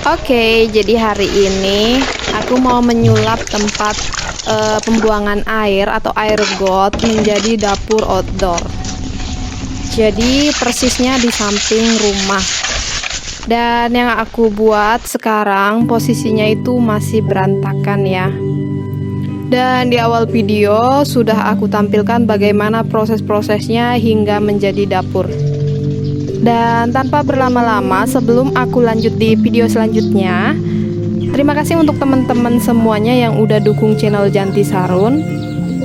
Oke, jadi hari ini aku mau menyulap tempat pembuangan air atau air got menjadi dapur outdoor. Jadi persisnya di samping rumah. Dan yang aku buat sekarang posisinya itu masih berantakan ya. Dan di awal video sudah aku tampilkan bagaimana proses-prosesnya hingga menjadi dapur. Dan tanpa berlama-lama, sebelum aku lanjut di video selanjutnya, terima kasih untuk teman-teman semuanya yang udah dukung channel Janti Sarun.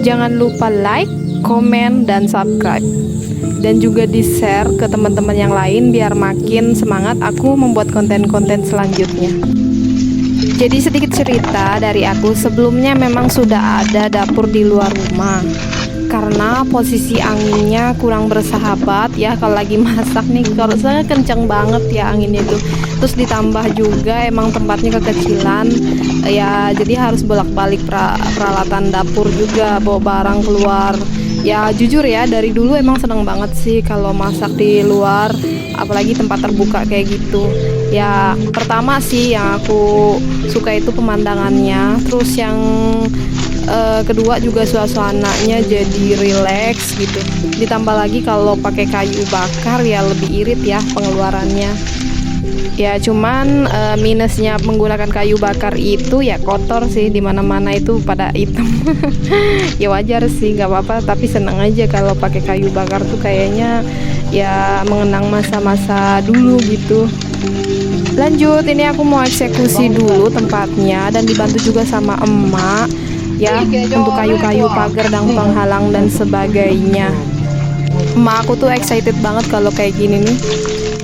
Jangan lupa like, komen, dan subscribe. Dan juga di-share ke teman-teman yang lain biar makin semangat aku membuat konten-konten selanjutnya. Jadi sedikit cerita dari aku, sebelumnya memang sudah ada dapur di luar rumah. Karena posisi anginnya kurang bersahabat ya kalau lagi masak nih, kalau saya kenceng banget ya anginnya itu. Terus ditambah juga emang tempatnya kekecilan ya, jadi harus bolak-balik peralatan dapur juga, bawa barang keluar. Ya jujur ya, dari dulu emang seneng banget sih kalau masak di luar, apalagi tempat terbuka kayak gitu. Ya pertama sih yang aku suka itu pemandangannya, terus yang kedua juga suasananya jadi relax gitu. Ditambah lagi kalau pakai kayu bakar ya lebih irit ya pengeluarannya. Ya cuman minusnya menggunakan kayu bakar itu ya kotor sih, dimana-mana itu pada hitam. Ya wajar sih, nggak apa-apa, tapi seneng aja kalau pakai kayu bakar tuh kayaknya ya mengenang masa-masa dulu gitu. Lanjut, ini aku mau eksekusi dulu tempatnya dan dibantu juga sama emak ya, untuk kayu-kayu pagar dan penghalang dan sebagainya. Emak aku tuh excited banget kalau kayak gini nih.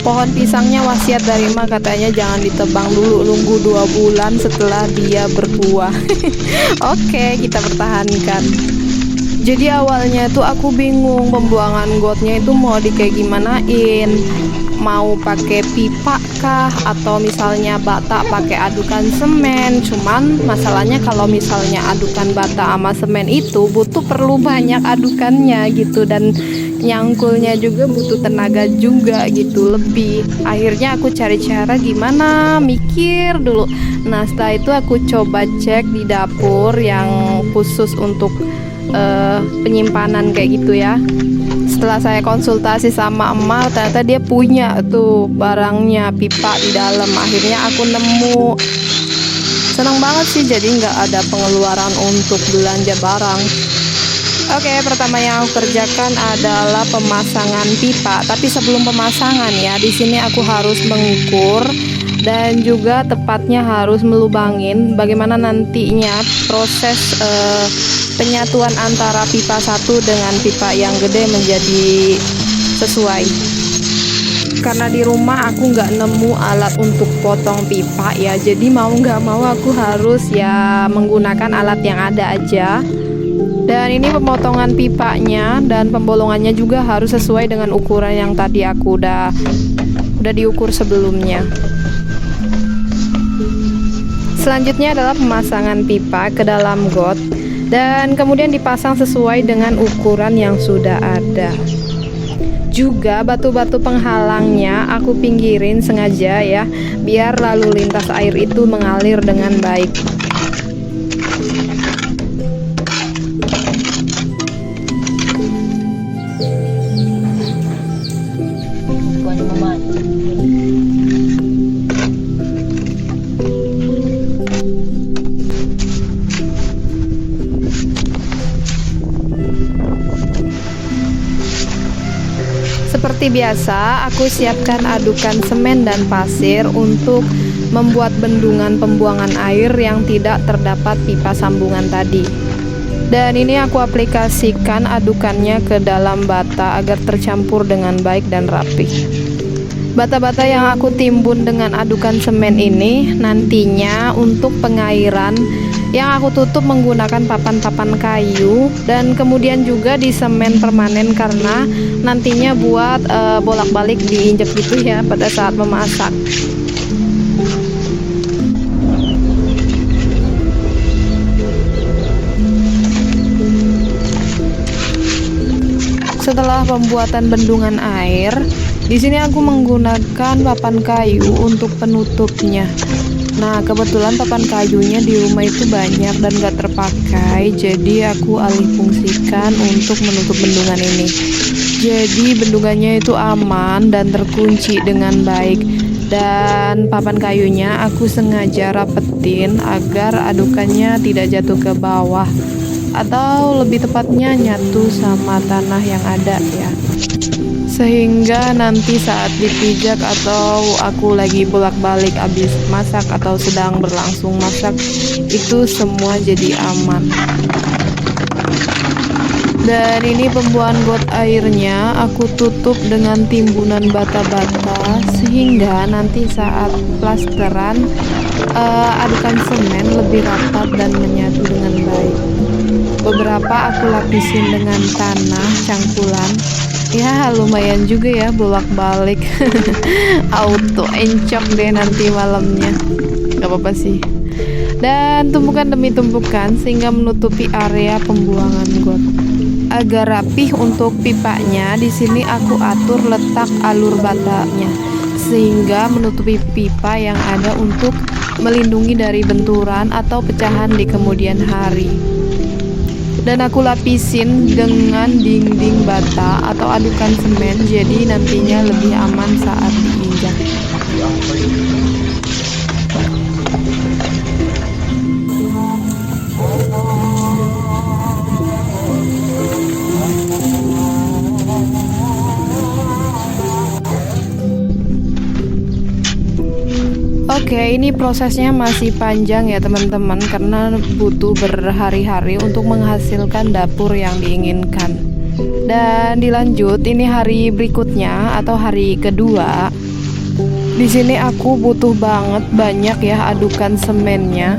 Pohon pisangnya wasiat dari emak, katanya jangan ditebang dulu, nunggu 2 bulan setelah dia berbuah. Oke, kita pertahankan. Jadi awalnya tuh aku bingung pembuangan gotnya itu mau kayak gimanain, mau pakai pipa kah atau misalnya bata pakai adukan semen. Cuman masalahnya kalau misalnya adukan bata sama semen itu perlu banyak adukannya gitu, dan nyangkulnya juga butuh tenaga juga gitu lebih. Akhirnya aku cari cara gimana, mikir dulu. Nah setelah itu aku coba cek di dapur yang khusus untuk penyimpanan kayak gitu ya. Setelah saya konsultasi sama emak, ternyata dia punya tuh barangnya, pipa di dalam. Akhirnya aku nemu, senang banget sih, jadi nggak ada pengeluaran untuk belanja barang. Oke, pertama yang aku kerjakan adalah pemasangan pipa. Tapi sebelum pemasangan ya, di sini aku harus mengukur dan juga tepatnya harus melubangin bagaimana nantinya proses penyatuan antara pipa satu dengan pipa yang gede menjadi sesuai. Karena di rumah aku nggak nemu alat untuk potong pipa ya, jadi mau nggak mau aku harus ya menggunakan alat yang ada aja. Dan ini pemotongan pipanya dan pembolongannya juga harus sesuai dengan ukuran yang tadi aku udah diukur sebelumnya. Selanjutnya adalah pemasangan pipa ke dalam got dan kemudian dipasang sesuai dengan ukuran yang sudah ada. Juga batu-batu penghalangnya aku pinggirin sengaja ya, biar lalu lintas air itu mengalir dengan baik. Seperti biasa, aku siapkan adukan semen dan pasir untuk membuat bendungan pembuangan air yang tidak terdapat pipa sambungan tadi. Dan ini aku aplikasikan adukannya ke dalam bata agar tercampur dengan baik dan rapi. Bata-bata yang aku timbun dengan adukan semen ini nantinya untuk pengairan yang aku tutup menggunakan papan-papan kayu, dan kemudian juga di semen permanen karena nantinya buat bolak-balik diinjek gitu ya pada saat memasak. Setelah pembuatan bendungan air, di sini aku menggunakan papan kayu untuk penutupnya. Nah, kebetulan papan kayunya di rumah itu banyak dan gak terpakai, jadi aku alih fungsikan untuk menutup bendungan ini. Jadi bendungannya itu aman dan terkunci dengan baik. Dan papan kayunya aku sengaja rapetin agar adukannya tidak jatuh ke bawah, atau lebih tepatnya nyatu sama tanah yang ada ya, sehingga nanti saat dipijak atau aku lagi bolak-balik habis masak atau sedang berlangsung masak, itu semua jadi aman. Dan ini pembuangan got airnya aku tutup dengan timbunan bata-bata, sehingga nanti saat plasteran adukan semen lebih rapat dan menyatu dengan baik. Beberapa aku lapisin dengan tanah cangkulan. Ya lumayan juga ya bolak-balik. Auto encok deh nanti malamnya. Gak apa-apa sih. Dan tumpukan demi tumpukan sehingga menutupi area pembuangan got. Agar rapih untuk pipanya, di sini aku atur letak alur batanya sehingga menutupi pipa yang ada untuk melindungi dari benturan atau pecahan di kemudian hari. Dan aku lapisin dengan dinding bata atau adukan semen, jadi nantinya lebih aman saat diinjak. Oke, ini prosesnya masih panjang ya teman-teman, karena butuh berhari-hari untuk menghasilkan dapur yang diinginkan. Dan dilanjut, ini hari berikutnya atau hari kedua. Di sini aku butuh banyak ya adukan semennya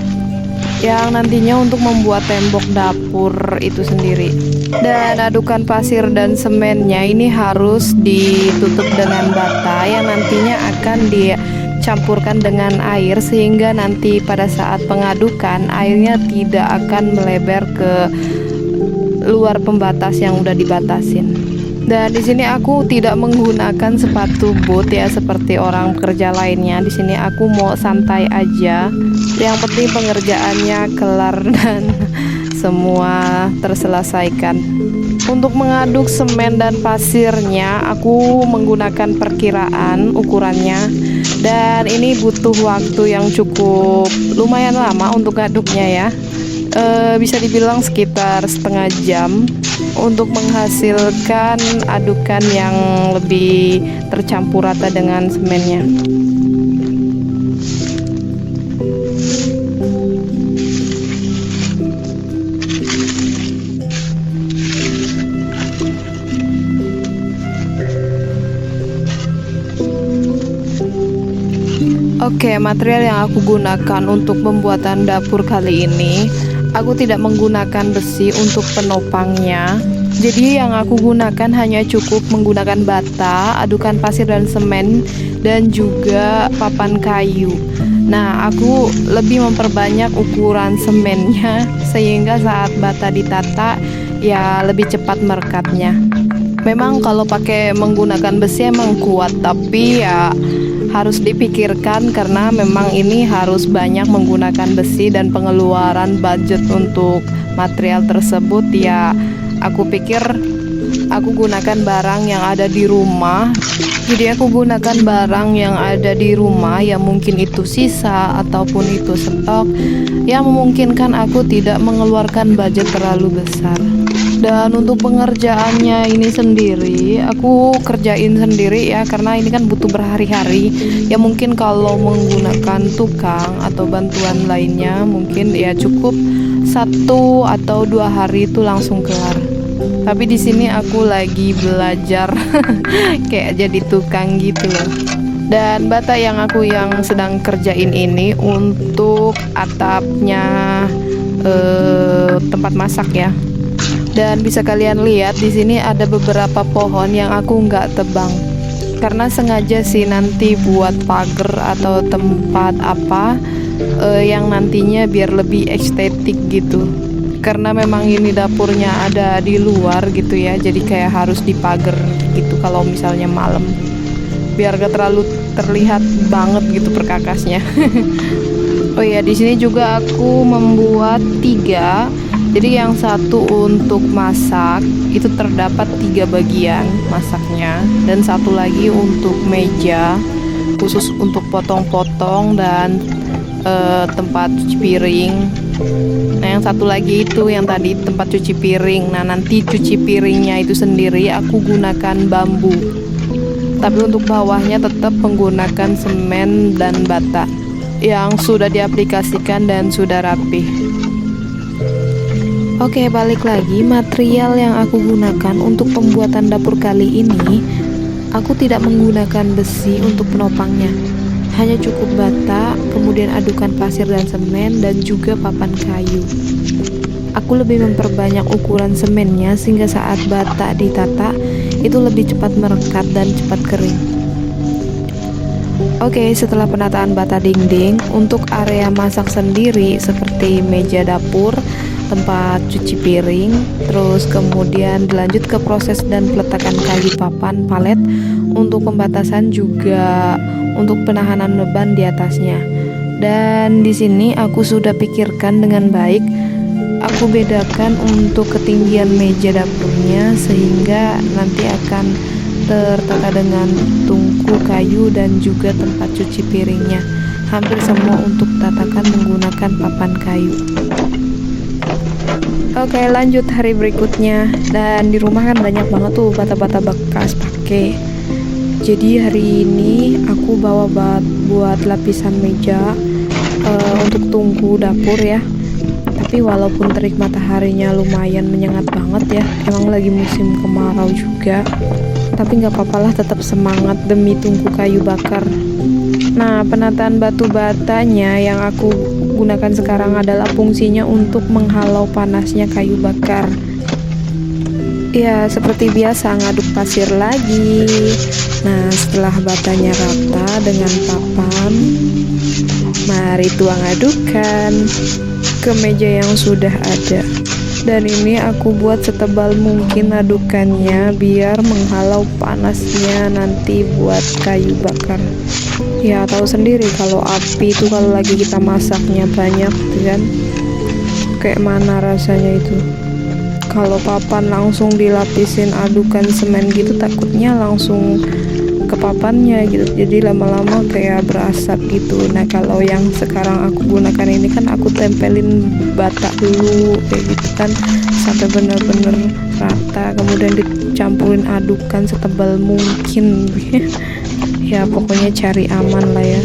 yang nantinya untuk membuat tembok dapur itu sendiri. Dan adukan pasir dan semennya ini harus ditutup dengan bata yang nantinya akan dicampurkan dengan air, sehingga nanti pada saat pengadukan airnya tidak akan melebar ke luar pembatas yang udah dibatasin. Dan di sini aku tidak menggunakan sepatu boot ya seperti orang pekerja lainnya. Di sini aku mau santai aja. Yang penting pengerjaannya kelar dan semua terselesaikan. Untuk mengaduk semen dan pasirnya aku menggunakan perkiraan ukurannya, dan ini butuh waktu yang cukup lumayan lama untuk ngaduknya ya. Bisa dibilang sekitar setengah jam untuk menghasilkan adukan yang lebih tercampur rata dengan semennya. Oke, material yang aku gunakan untuk pembuatan dapur kali ini, aku tidak menggunakan besi untuk penopangnya. Jadi yang aku gunakan hanya cukup menggunakan bata, adukan pasir dan semen, dan juga papan kayu. Nah, aku lebih memperbanyak ukuran semennya sehingga saat bata ditata ya lebih cepat merekatnya. Memang kalau pakai menggunakan besi emang kuat, tapi ya harus dipikirkan karena memang ini harus banyak menggunakan besi dan pengeluaran budget untuk material tersebut ya. Aku pikir aku gunakan barang yang ada di rumah. Jadi aku gunakan barang yang ada di rumah yang mungkin itu sisa ataupun itu stok yang memungkinkan aku tidak mengeluarkan budget terlalu besar. Dan untuk pengerjaannya ini sendiri aku kerjain sendiri ya, karena ini kan butuh berhari-hari ya. Mungkin kalau menggunakan tukang atau bantuan lainnya mungkin ya cukup 1 atau 2 hari itu langsung kelar. Tapi di sini aku lagi belajar kayak jadi tukang gitu loh. Dan bata yang aku sedang kerjain ini untuk atapnya tempat masak ya. Dan bisa kalian lihat di sini ada beberapa pohon yang aku nggak tebang karena sengaja sih nanti buat pagar atau tempat apa yang nantinya biar lebih estetik gitu. Karena memang ini dapurnya ada di luar gitu ya, jadi kayak harus dipagar gitu kalau misalnya malam biar gak terlalu terlihat banget gitu perkakasnya. Oh ya, di sini juga aku membuat 3. Jadi yang satu untuk masak, itu terdapat 3 bagian masaknya, dan satu lagi untuk meja khusus untuk potong-potong dan tempat cuci piring. Nah, yang satu lagi itu yang tadi tempat cuci piring. Nah, nanti cuci piringnya itu sendiri aku gunakan bambu. Tapi untuk bawahnya tetap menggunakan semen dan bata yang sudah diaplikasikan dan sudah rapi. Oke, balik lagi, material yang aku gunakan untuk pembuatan dapur kali ini, aku tidak menggunakan besi untuk penopangnya. Hanya cukup bata, kemudian adukan pasir dan semen, dan juga papan kayu. Aku lebih memperbanyak ukuran semennya sehingga saat bata ditata, itu lebih cepat merekat dan cepat kering. Oke, setelah penataan bata dinding, untuk area masak sendiri seperti meja dapur, tempat cuci piring, terus kemudian dilanjut ke proses dan peletakan kayu papan palet untuk pembatasan juga untuk penahanan beban di atasnya. Dan di sini aku sudah pikirkan dengan baik. Aku bedakan untuk ketinggian meja dapurnya sehingga nanti akan tertata dengan tungku kayu dan juga tempat cuci piringnya. Hampir semua untuk tatakan menggunakan papan kayu. Oke, lanjut hari berikutnya. Dan di rumah kan banyak banget tuh bata-bata bekas pakai. Jadi hari ini aku bawa buat lapisan meja untuk tungku dapur ya. Tapi walaupun terik mataharinya lumayan menyengat banget ya, emang lagi musim kemarau juga, tapi nggak apa-apalah, tetap semangat demi tungku kayu bakar. Nah, penataan batu batanya yang aku gunakan sekarang adalah fungsinya untuk menghalau panasnya kayu bakar. Ya, seperti biasa ngaduk pasir lagi. Nah, setelah batanya rata dengan papan, mari tuang adukan ke meja yang sudah ada. Dan ini aku buat setebal mungkin adukannya biar menghalau panasnya nanti buat kayu bakar. Ya, tahu sendiri kalau api itu kalau lagi kita masaknya banyak kan, kayak mana rasanya itu. Kalau papan langsung dilapisin adukan semen gitu, takutnya langsung ke papannya gitu, jadi lama-lama kayak berasap gitu. Nah, kalau yang sekarang aku gunakan ini kan aku tempelin bata dulu kayak gitu kan sampai bener-bener rata, kemudian dicampurin adukan setebal mungkin. Ya, pokoknya cari aman lah ya.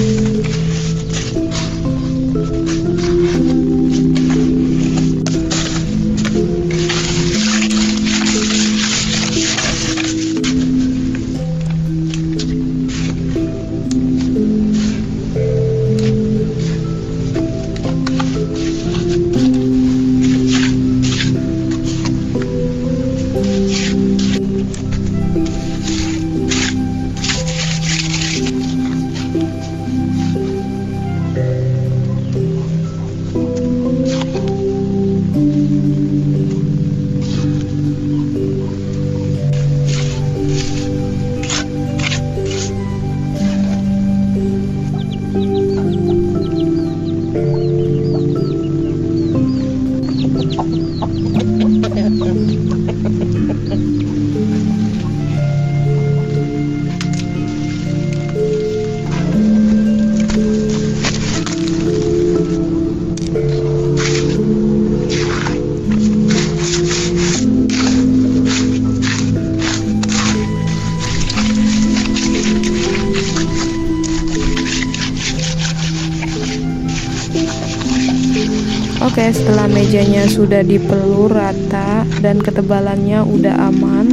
Oke, setelah mejanya sudah dipelur rata dan ketebalannya udah aman,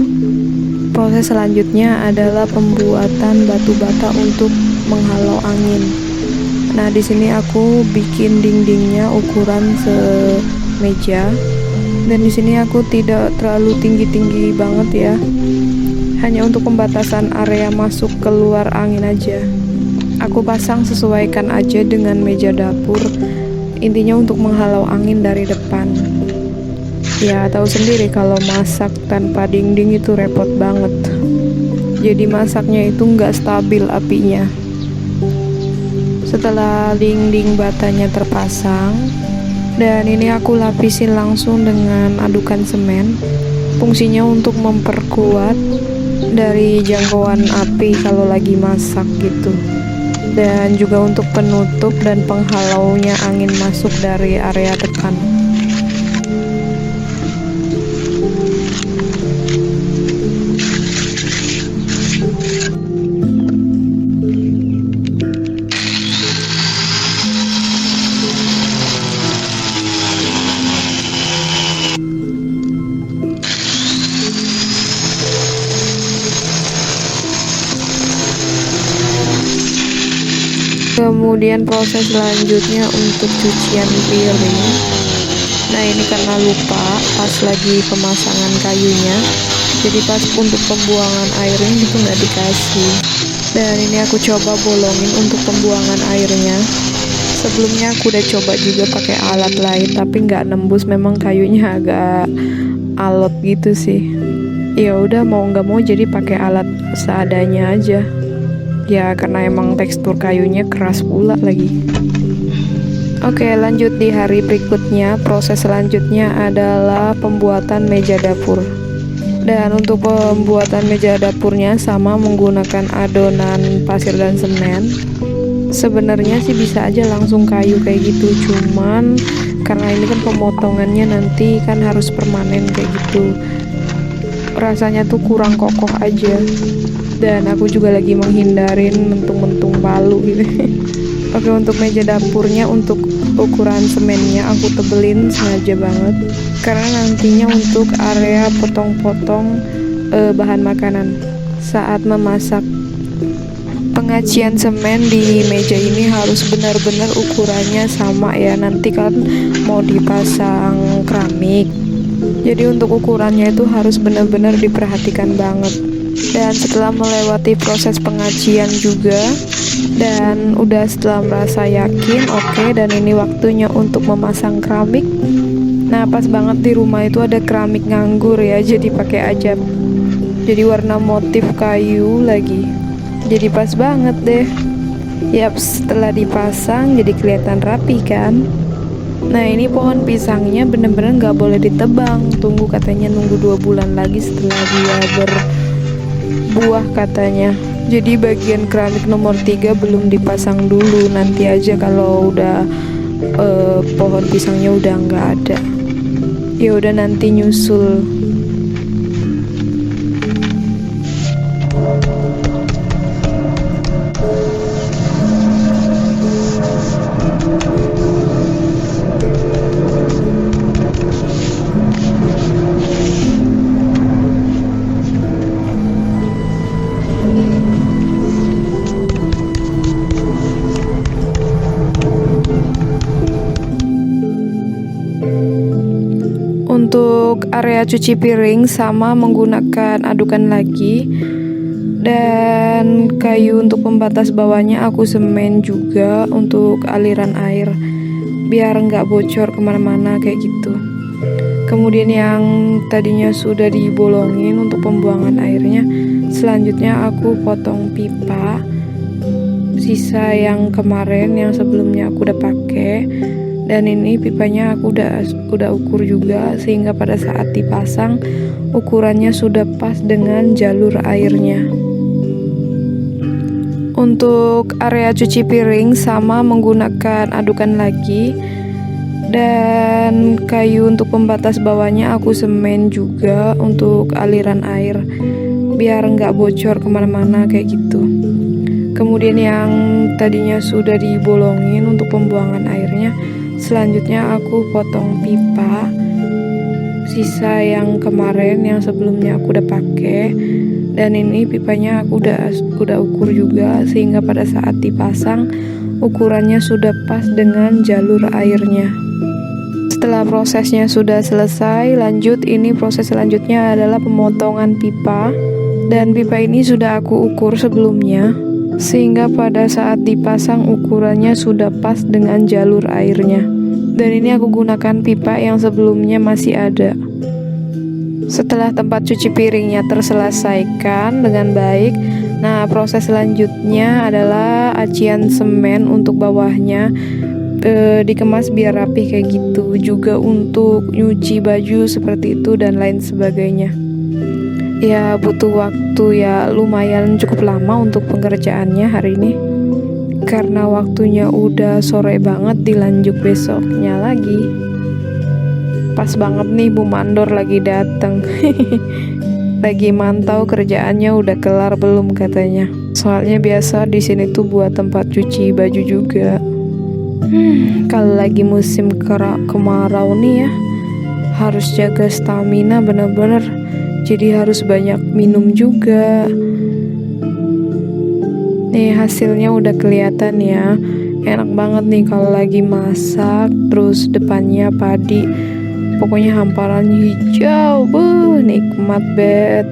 proses selanjutnya adalah pembuatan batu bata untuk menghalau angin. Nah, di sini aku bikin dindingnya ukuran semeja, dan di sini aku tidak terlalu tinggi-tinggi banget ya, hanya untuk pembatasan area masuk keluar angin aja. Aku pasang sesuaikan aja dengan meja dapur, intinya untuk menghalau angin dari depan. Ya, tahu sendiri kalau masak tanpa dinding itu repot banget, jadi masaknya itu nggak stabil apinya. Setelah dinding batanya terpasang, dan ini aku lapisin langsung dengan adukan semen. Fungsinya untuk memperkuat dari jangkauan api kalau lagi masak gitu, dan juga untuk penutup dan penghalaunya angin masuk dari area depan. Kemudian proses selanjutnya untuk cucian piring. Nah, ini karena lupa pas lagi pemasangan kayunya, jadi pas untuk pembuangan airnya itu nggak dikasih. Dan ini aku coba bolongin untuk pembuangan airnya. Sebelumnya aku udah coba juga pakai alat lain, tapi nggak nembus, memang kayunya agak alot gitu sih. Ya udah, mau nggak mau jadi pakai alat seadanya aja. Ya karena emang tekstur kayunya keras pula lagi. Oke, lanjut di hari berikutnya. Proses selanjutnya adalah pembuatan meja dapur. Dan untuk pembuatan meja dapurnya sama menggunakan adonan pasir dan semen. Sebenarnya sih bisa aja langsung kayu kayak gitu, cuman karena ini kan pemotongannya nanti kan harus permanen kayak gitu, rasanya tuh kurang kokoh aja. Dan aku juga lagi menghindarin mentung-mentung palu gitu. Oke, untuk meja dapurnya, untuk ukuran semennya aku tebelin sengaja banget karena nantinya untuk area potong-potong bahan makanan saat memasak. Pengacian semen di meja ini harus benar-benar ukurannya sama ya, nanti kan mau dipasang keramik, jadi untuk ukurannya itu harus benar-benar diperhatikan banget. Dan setelah melewati proses pengacian juga, dan udah setelah merasa yakin oke, dan ini waktunya untuk memasang keramik. Nah, pas banget di rumah itu ada keramik nganggur ya, jadi pakai aja. Jadi warna motif kayu lagi, jadi pas banget deh. Yap, setelah dipasang jadi kelihatan rapi kan. Nah, ini pohon pisangnya bener-bener nggak boleh ditebang, tunggu, katanya nunggu 2 bulan lagi setelah dia berbuah katanya. Jadi bagian keramik nomor 3 belum dipasang dulu, nanti aja kalau udah pohon pisangnya udah nggak ada. Ya udah, nanti nyusul. Untuk area cuci piring sama menggunakan adukan lagi, dan kayu untuk pembatas bawahnya aku semen juga untuk aliran air biar nggak bocor kemana-mana kayak gitu. Kemudian yang tadinya sudah dibolongin untuk pembuangan airnya, selanjutnya aku potong pipa sisa yang kemarin yang sebelumnya aku udah pakai. Dan ini pipanya aku udah ukur juga, sehingga pada saat dipasang ukurannya sudah pas dengan jalur airnya. Untuk area cuci piring sama menggunakan adukan lagi, dan kayu untuk pembatas bawahnya aku semen juga untuk aliran air biar nggak bocor kemana-mana kayak gitu. Kemudian yang tadinya sudah dibolongin untuk pembuangan airnya, selanjutnya aku potong pipa sisa yang kemarin yang sebelumnya aku udah pakai. Dan ini pipanya aku udah ukur juga, sehingga pada saat dipasang ukurannya sudah pas dengan jalur airnya. Setelah prosesnya sudah selesai, lanjut ini proses selanjutnya adalah pemotongan pipa. Dan pipa ini sudah aku ukur sebelumnya, sehingga pada saat dipasang ukurannya sudah pas dengan jalur airnya. Dan ini aku gunakan pipa yang sebelumnya masih ada. Setelah tempat cuci piringnya terselesaikan dengan baik, Nah, proses selanjutnya adalah acian semen untuk bawahnya, dikemas biar rapih kayak gitu. Juga untuk nyuci baju seperti itu dan lain sebagainya. Ya butuh waktu ya lumayan cukup lama untuk pengerjaannya hari ini, karena waktunya udah sore banget, dilanjut besoknya lagi. Pas banget nih Bu Mandor lagi dateng. Lagi mantau kerjaannya udah kelar belum katanya. Soalnya biasa di sini tuh buat tempat cuci baju juga. Kalau lagi musim kemarau nih ya, harus jaga stamina bener-bener. Jadi harus banyak minum juga. Nih hasilnya udah kelihatan ya. Enak banget nih kalau lagi masak, terus depannya padi. Pokoknya hamparannya hijau, nikmat banget.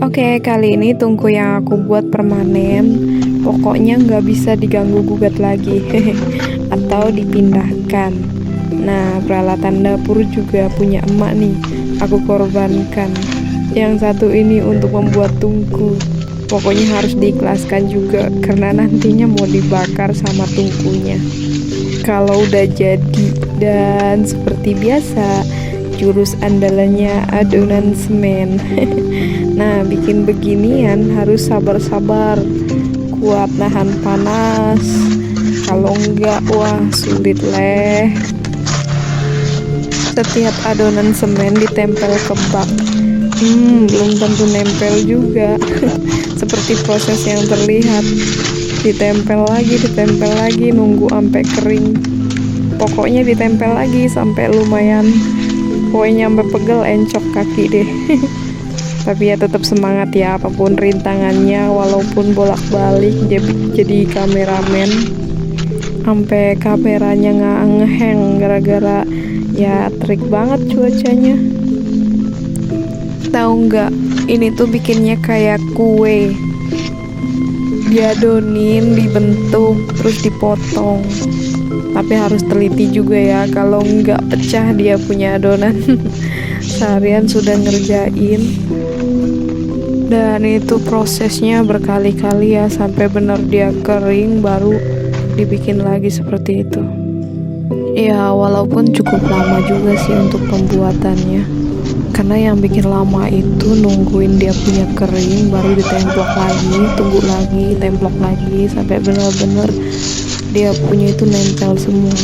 Oke, kali ini tungku yang aku buat permanen. Pokoknya nggak bisa diganggu gugat lagi atau dipindahkan. Nah, peralatan dapur juga punya emak nih, aku korbankan. Yang satu ini untuk membuat tungku. Pokoknya harus diikhlaskan juga, karena nantinya mau dibakar sama tungkunya kalau udah jadi. Dan seperti biasa, jurus andalannya adonan semen. Nah, bikin beginian harus sabar-sabar, kuat nahan panas. Kalau enggak, wah sulit leh. Setiap adonan semen ditempel ke bak, belum tentu nempel juga. Seperti proses yang terlihat, ditempel lagi, nunggu sampai kering. Pokoknya ditempel lagi sampai lumayan, pokoknya sampai pegel, encok kaki deh. Tapi ya tetap semangat ya, apapun rintangannya, walaupun bolak-balik jadi kameramen sampai kameranya nggak ngeheng gara-gara ya trik banget cuacanya. Tahu nggak, ini tuh bikinnya kayak kue, diadonin, dibentuk, terus dipotong. Tapi harus teliti juga ya, kalau nggak pecah dia punya adonan. Seharian sudah ngerjain, dan itu prosesnya berkali-kali ya, sampai benar dia kering baru dibikin lagi seperti itu. Ya walaupun cukup lama juga sih untuk pembuatannya, karena yang bikin lama itu nungguin dia punya kering baru ditemplok lagi, tunggu lagi, templok lagi sampai benar-benar dia punya itu nempel semua.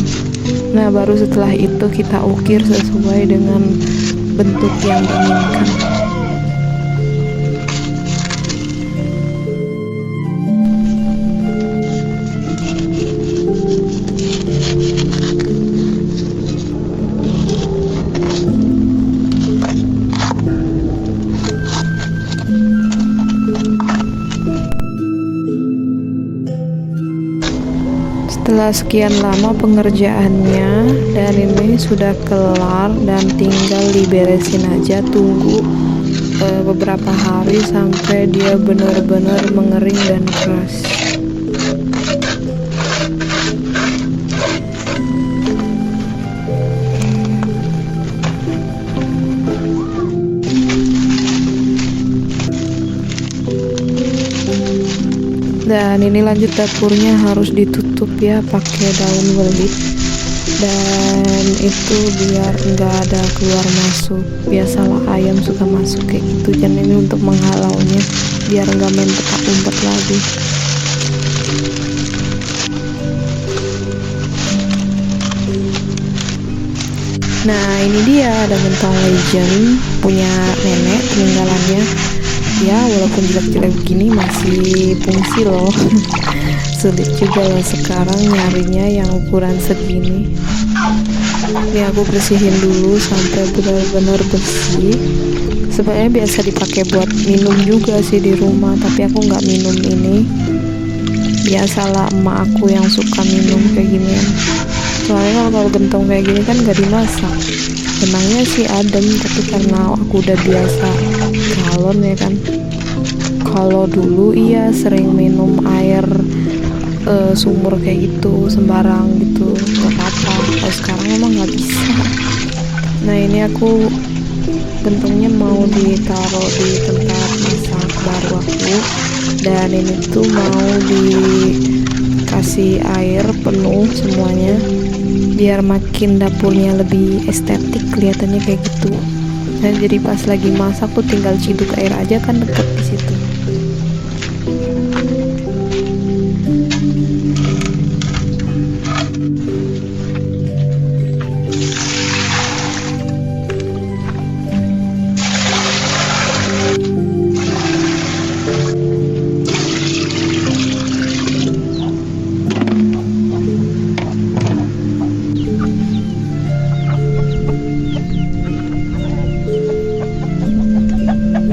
Nah baru setelah itu kita ukir sesuai dengan bentuk yang diinginkan. Setelah sekian lama pengerjaannya, dan ini sudah kelar dan tinggal diberesin aja. Tunggu beberapa hari sampai dia benar-benar mengering dan keras. Dan ini lanjut dapurnya harus ditutup ya pakai daun welit, dan itu biar enggak ada keluar masuk. Biasalah ayam suka masuk kayak gitu, dan ini untuk menghalaunya biar enggak main petak umpet lagi. Nah ini dia ada gentong legend punya nenek peninggalannya. Ya walaupun jelek-jelek begini masih fungsi loh. Sulit juga loh sekarang nyarinya yang ukuran segini. Ini aku bersihin dulu sampai benar-benar bersih. Sebenarnya biasa dipakai buat minum juga sih di rumah, tapi aku nggak minum ini. Biasalah emak aku yang suka minum kayak ginian. soalnya kalau gentong kayak gini kan gak dimasak. Benangnya sih adem, tapi karena aku udah biasa galon ya kan. Kalau dulu iya sering minum air sumur kayak gitu sembarang gitu, nggak apa-apa. Kalau sekarang emang nggak bisa. Nah ini aku gentongnya mau ditaruh di tempat masak baru aku, dan ini tuh mau dikasih air penuh semuanya biar makin dapurnya lebih estetik kelihatannya kayak gitu. Nah jadi pas lagi masak tuh tinggal ciduk air aja kan deket di situ.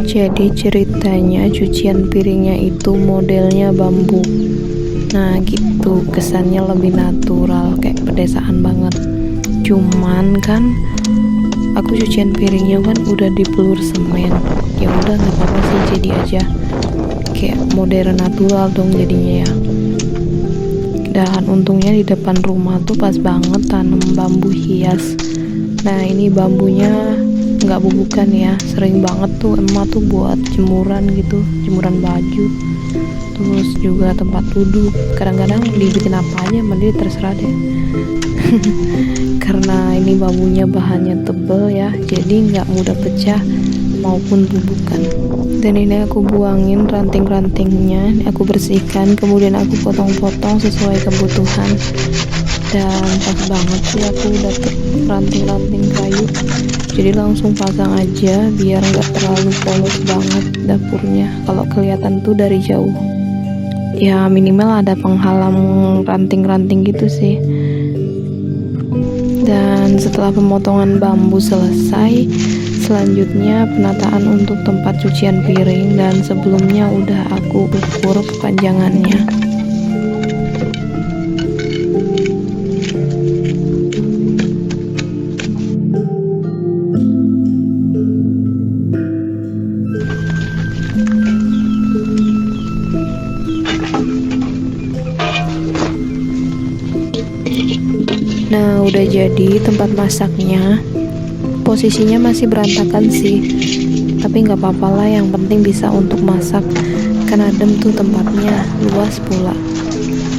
Jadi ceritanya cucian piringnya itu modelnya bambu. Nah gitu, kesannya lebih natural, kayak pedesaan banget. Cuman kan aku cucian piringnya kan udah dipelur semen. Ya udah nggak apa-apa sih, jadi aja kayak modern natural dong jadinya ya. Dan untungnya di depan rumah tuh pas banget tanam bambu hias. Nah ini bambunya nggak bubukan ya, sering banget tuh emak tuh buat jemuran gitu, jemuran baju, terus juga tempat duduk. Kadang-kadang dibikin apa aja sama dia, terserah deh. Karena ini bambunya bahannya tebel ya, jadi nggak mudah pecah maupun bubukan. Dan ini aku buangin ranting-rantingnya, aku bersihkan, kemudian aku potong-potong sesuai kebutuhan. Dan pas banget sih aku dapet ranting-ranting kayu, jadi langsung pasang aja biar nggak terlalu polos banget dapurnya kalau kelihatan tuh dari jauh. Ya minimal ada penghalang ranting-ranting gitu sih. Dan setelah pemotongan bambu selesai, selanjutnya penataan untuk tempat cucian piring, dan sebelumnya udah aku ukur kepanjangannya. Nah udah jadi tempat masaknya. Posisinya masih berantakan sih, tapi nggak apa-apa lah, yang penting bisa untuk masak. Kan adem tuh tempatnya, luas pula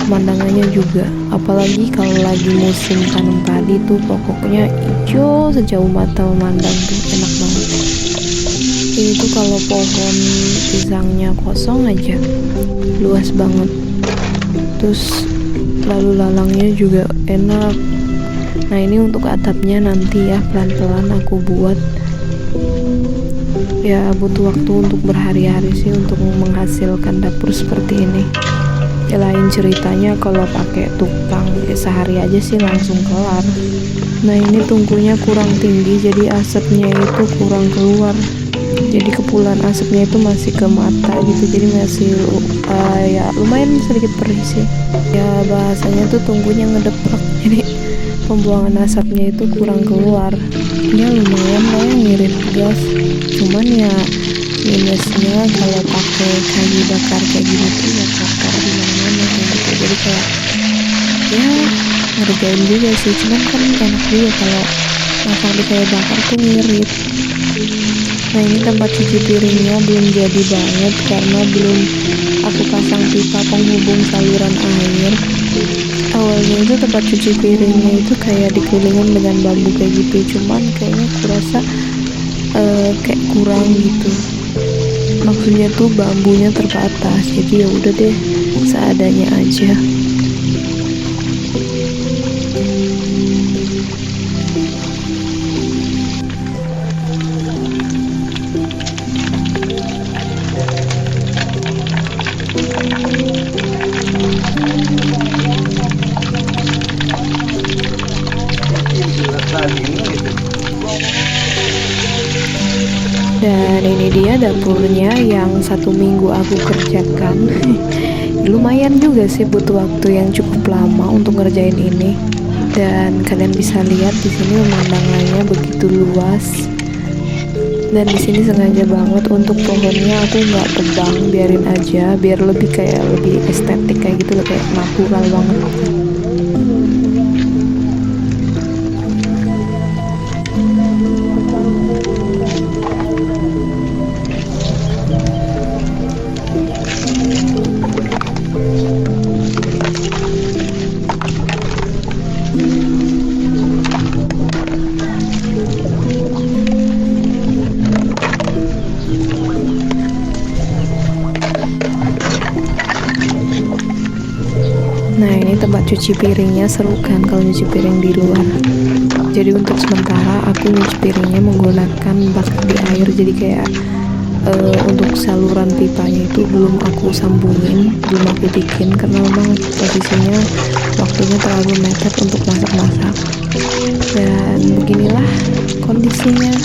pemandangannya juga. Apalagi kalau lagi musim tanam padi tuh pokoknya hijau sejauh mata memandang tuh enak banget. Ini tuh kalau pohon pisangnya kosong aja luas banget, terus lalu lalangnya juga enak. Nah ini untuk atapnya nanti ya pelan-pelan aku buat. Ya butuh waktu untuk berhari-hari sih untuk menghasilkan dapur seperti ini. Ya lain ceritanya kalau pakai tukang ya sehari aja sih langsung kelar. Nah ini tungkunya kurang tinggi, jadi asapnya itu kurang keluar. Jadi kepulan asapnya itu masih ke mata gitu, jadi masih ya lumayan sedikit perih sih. Ya bahasanya tuh tungkunya ngedepak, jadi pembuangan asapnya itu kurang keluar. Ya lumayan lah yang ngirit gas, cuman ya minusnya kalau pakai kayu bakar kayak gini tuh ya bakar di mana-mana kayak gitu. Jadi kayak ya ngerjain juga sih, cuman kan enak juga kalau masak di kayu bakar tuh ngirit. Nah ini tempat cuci piringnya belum jadi banget karena belum aku pasang pipa penghubung saluran air. Awalnya itu tempat cuci piringnya itu kayak dikelilingin dengan bambu kayak gitu, cuman kayaknya kurasa kayak kurang gitu. Maksudnya tuh bambunya terbatas, jadi ya udah deh seadanya aja. Dan ini dia dapurnya yang 1 minggu aku kerjakan. Lumayan juga sih, butuh waktu yang cukup lama untuk ngerjain ini. Dan kalian bisa lihat di sini pemandangannya begitu luas. Dan di sini sengaja banget untuk pohonnya aku nggak tebang, biarin aja biar lebih kayak lebih estetik kayak gitu loh, kayak natural banget. Nah, ini tempat cuci piringnya, seru kan kalau nyuci piring di luar. Jadi untuk sementara aku nyuci piringnya menggunakan bucket di air, jadi kayak untuk saluran pipanya itu belum aku sambungin, belum aku bikin karena memang posisinya waktunya terlalu mepet untuk masak-masak. Dan beginilah kondisinya.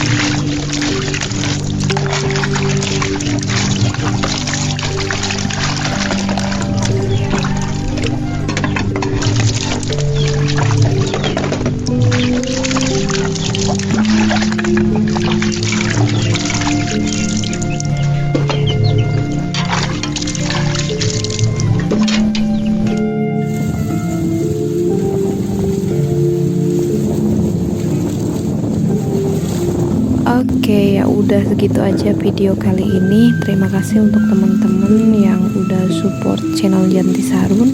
Oke, ya udah segitu aja video kali ini. Terima kasih untuk teman-teman yang udah support channel Janti Sarun.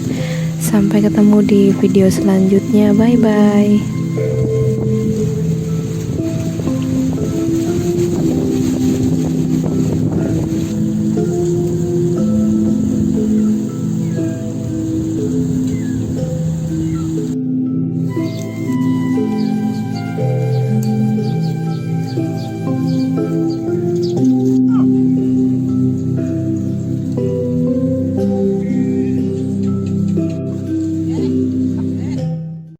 Sampai ketemu di video selanjutnya. Bye bye.